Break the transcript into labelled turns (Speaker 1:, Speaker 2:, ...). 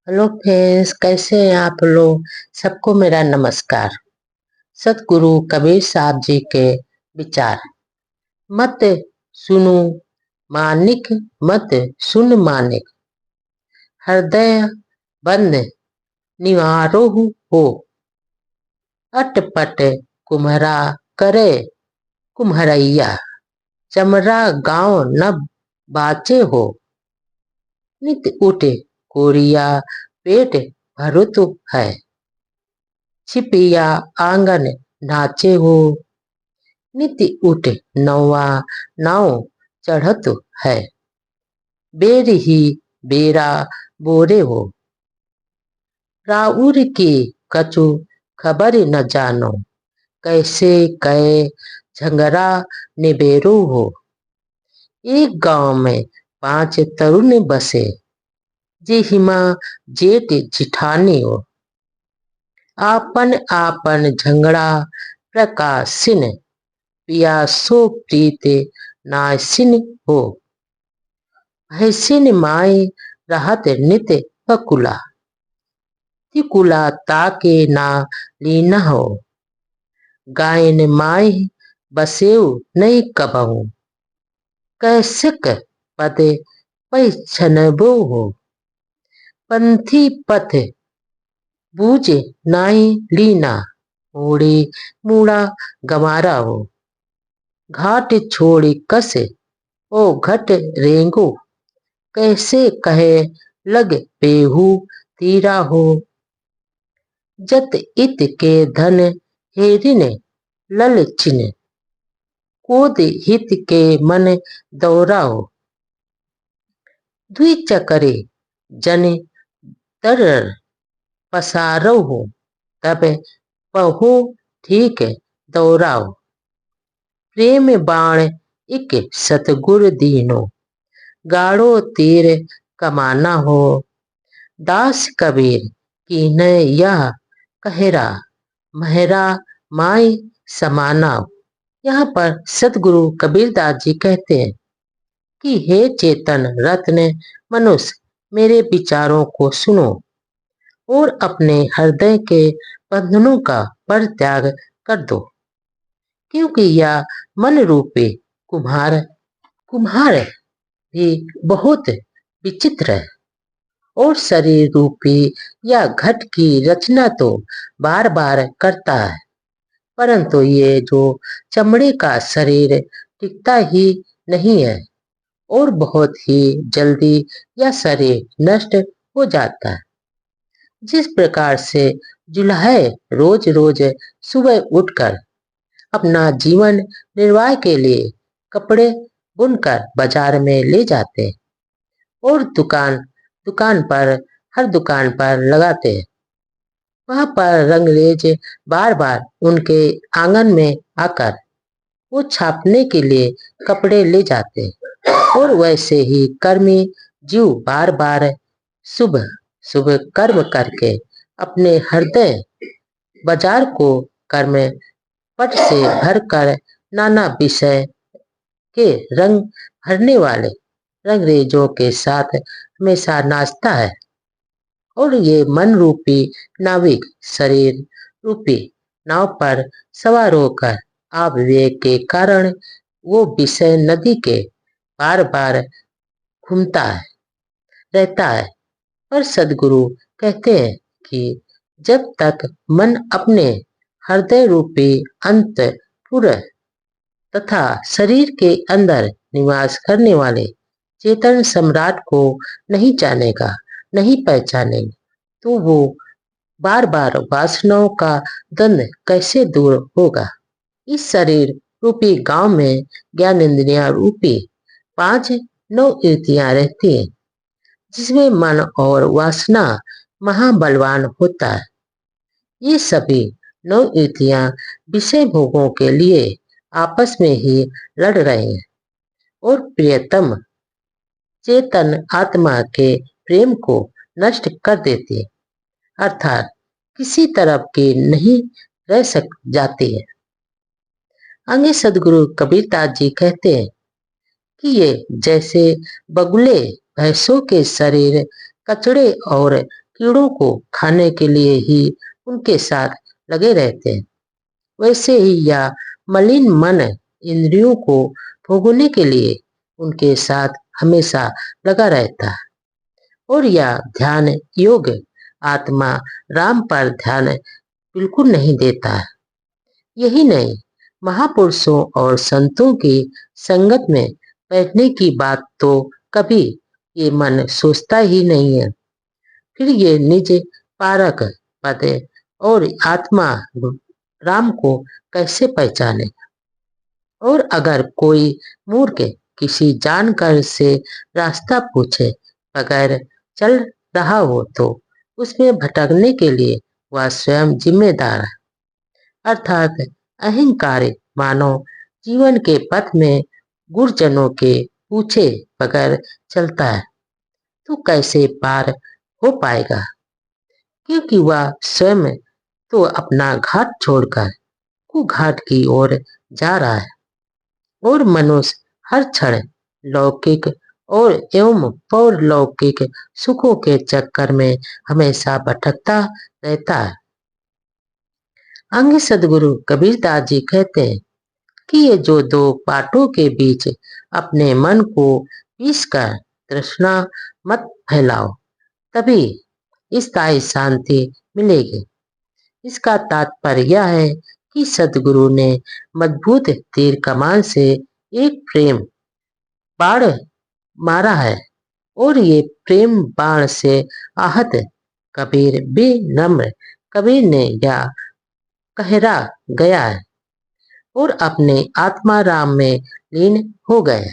Speaker 1: Hello friends, कैसे हैं आप लोग। सबको मेरा नमस्कार। सतगुरु कबीर साहब जी के विचार। मत सुनु मानिक, मत सुन मानिक, हृदय बंद निवारो हो। अटपट कुम्हरा करे कुम्हरैया, चमरा गांव न बाचे हो। नित उठे कोरिया पेट भरुत है, छिपिया आंगन नाचे हो। नित उठ नौवा नाव चढ़त है, बेर ही बेरा बोरे हो। राउर की कछु खबर न जानो, कैसे कै झंगरा निबेरो हो। एक गांव में 5 तरुण बसे, जे हिमा जेठ जिठानी हो। आपन आपन झंगड़ा प्रकाशिन, पियासो प्रीत नासिन हो। भैसिन माय रहत नित बकुला, तिकुला ताके ना लीना हो। गायन माय बसेऊ नहीं कबहू, कैसक पद पैछनबो हो। पंथी पथ बूझे नाई लीना, ओढ़े मूड़ा गमारा हो। घाट छोड़ी कसे ओ घट रेंगो, कैसे कहे लग बेहू तीरा हो। जत इत के धन हेरिन ललचिन, कोद हित के मन दौरा हो। द्विचकरे जन तर पसारो हो, तब पहो ठीक दौराओ। प्रेम बाण इक सतगुर दीनो, गाड़ो तीर कमाना हो। दास कबीर कीन यह कहरा, महरा माय समाना। यहाँ पर सतगुरु कबीरदास जी कहते हैं कि हे चेतन रत्न मनुष्य, मेरे विचारों को सुनो और अपने हृदय के बंधनों का परित्याग कर दो। क्योंकि यह मन रूपी कुम्हार कुम्हार भी बहुत विचित्र है, और शरीर रूपी या घट की रचना तो बार बार करता है, परंतु ये जो चमड़े का शरीर टिकता ही नहीं है, और बहुत ही जल्दी यह शरीर नष्ट हो जाता है। जिस प्रकार से जुल्हे रोज रोज सुबह उठकर अपना जीवन निर्वाह के लिए कपड़े बुनकर बाजार में ले जाते हैं और दुकान पर हर दुकान पर लगाते हैं। वहां पर रंगरेज बार बार उनके आंगन में आकर वो छापने के लिए कपड़े ले जाते हैं, और वैसे ही कर्मी जीव बार बार सुबह सुबह कर्म करके अपने हृदय बाजार को कर्म पट से भरकर नाना विषय के रंग भरने वाले रंगरेजों के साथ हमेशा नाचता है। और ये मन रूपी नाविक शरीर रूपी नाव पर सवार होकर आवेग के कारण वो विषय नदी के बार बार घूमता है रहता है। पर सदगुरु कहते हैं कि जब तक मन अपने हृदय रूपी अंतपुर तथा शरीर के अंदर निवास करने वाले चेतन सम्राट को नहीं जानेगा, नहीं पहचानेगा, तो वो बार बार वासनाओं का द्वंद कैसे दूर होगा। इस शरीर रूपी गांव में ज्ञान इंद्रिया रूपी 5 नौ युतियां रहती हैं, जिसमें मन और वासना महाबलवान होता है। ये सभी 9 युतियां विषय भोगों के लिए आपस में ही लड़ रहे हैं, और प्रियतम चेतन आत्मा के प्रेम को नष्ट कर देती है, अर्थात किसी तरफ की नहीं रह सक जाती है। आगे सदगुरु कबीरदास जी कहते हैं कि ये जैसे बगुले भैंसों के शरीर कचड़े और कीड़ों को खाने के लिए ही उनके साथ लगे रहते हैं, वैसे ही यह मलिन मन इंद्रियों को भोगने के लिए उनके साथ हमेशा लगा रहता है। और यह ध्यान योग आत्मा राम पर ध्यान बिल्कुल नहीं देता है। यही नहीं, महापुरुषों और संतों की संगत में बैठने की बात तो कभी ये मन सोचता ही नहीं है। फिर ये निज पारक पद और आत्मा राम को कैसे पहचाने। और अगर कोई मूर्ख किसी जानकार से रास्ता पूछे बगैर चल रहा हो तो उसमें भटकने के लिए वह स्वयं जिम्मेदार है। अर्थात अहंकारी मानव जीवन के पथ में गुरुजनों के पूछे बगैर चलता है तो कैसे पार हो पाएगा, क्योंकि वह स्वयं तो अपना घाट छोड़कर कुघाट की ओर जा रहा है। और मनुष्य हर क्षण लौकिक और एवं पौरलौकिक सुखों के चक्कर में हमेशा भटकता रहता है। अंग सदगुरु कबीरदास जी कहते हैं कि ये जो दो पाटों के बीच अपने मन को पीस कर तृष्णा मत फैलाओ, तभी स्थायी शांति मिलेगी। इसका तात्पर्य यह है कि सदगुरु ने मजबूत तीर कमान से एक प्रेम बाण मारा है और ये प्रेम बाण से आहत कबीर विनम्र कबीर ने यह कहरा गया है और अपने आत्मा राम में लीन हो गए।